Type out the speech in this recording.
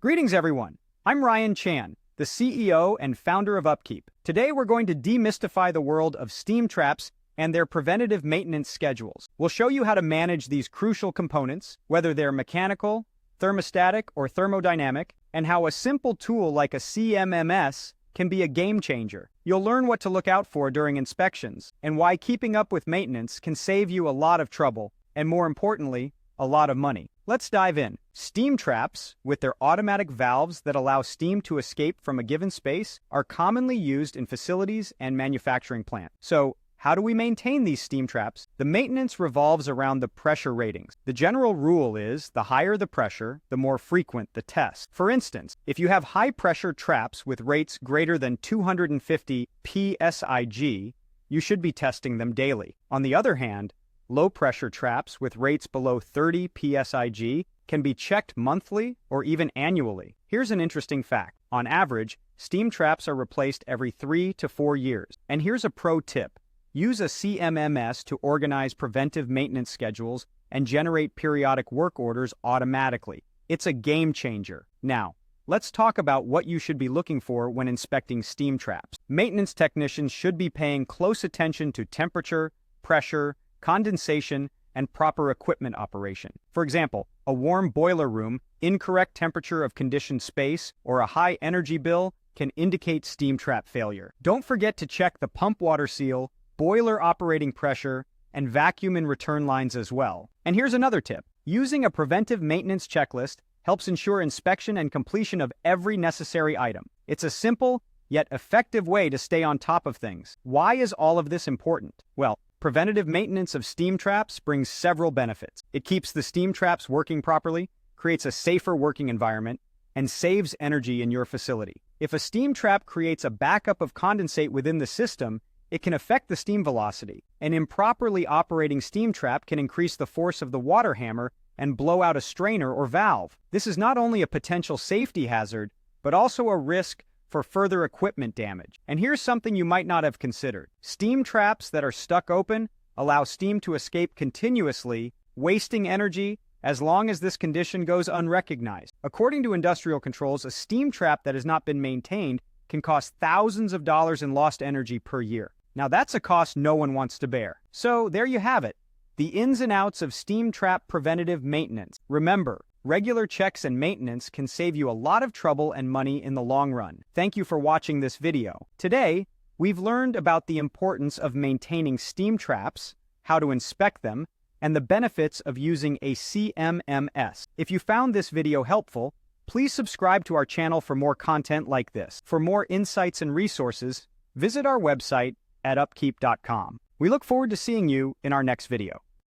Greetings, everyone. I'm Ryan Chan, the CEO and founder of UpKeep. Today, we're going to demystify the world of steam traps and their preventative maintenance schedules. We'll show you how to manage these crucial components, whether they're mechanical, thermostatic, or thermodynamic, and how a simple tool like a CMMS can be a game changer. You'll learn what to look out for during inspections, and why keeping up with maintenance can save you a lot of trouble, and more importantly, a lot of money. Let's dive in. Steam traps, with their automatic valves that allow steam to escape from a given space, are commonly used in facilities and manufacturing plants. So, how do we maintain these steam traps? The maintenance revolves around the pressure ratings. The general rule is the higher the pressure, the more frequent the test. For instance, if you have high-pressure traps with rates greater than 250 psig, you should be testing them daily. On the other hand, low-pressure traps with rates below 30 psig can be checked monthly or even annually. Here's an interesting fact. On average, steam traps are replaced every 3 to 4 years. And here's a pro tip. Use a CMMS to organize preventive maintenance schedules and generate periodic work orders automatically. It's a game changer. Now, let's talk about what you should be looking for when inspecting steam traps. Maintenance technicians should be paying close attention to temperature, pressure, condensation, and proper equipment operation. For example, a warm boiler room, incorrect temperature of conditioned space, or a high energy bill can indicate steam trap failure. Don't forget to check the pump water seal, boiler operating pressure, and vacuum and return lines as well. And here's another tip. Using a preventive maintenance checklist helps ensure inspection and completion of every necessary item. It's a simple, yet effective way to stay on top of things. Why is all of this important? Well, preventative maintenance of steam traps brings several benefits. It keeps the steam traps working properly, creates a safer working environment, and saves energy in your facility. If a steam trap creates a backup of condensate within the system, it can affect the steam velocity. An improperly operating steam trap can increase the force of the water hammer and blow out a strainer or valve. This is not only a potential safety hazard, but also a risk for further equipment damage. And here's something you might not have considered. Steam traps that are stuck open allow steam to escape continuously, wasting energy as long as this condition goes unrecognized. According to industrial controls, a steam trap that has not been maintained can cost thousands of dollars in lost energy per year. Now that's a cost no one wants to bear. So there you have it, the ins and outs of steam trap preventative maintenance. Remember, regular checks and maintenance can save you a lot of trouble and money in the long run. Thank you for watching this video. Today, we've learned about the importance of maintaining steam traps, how to inspect them, and the benefits of using a CMMS. If you found this video helpful, please subscribe to our channel for more content like this. For more insights and resources, visit our website at upkeep.com. We look forward to seeing you in our next video.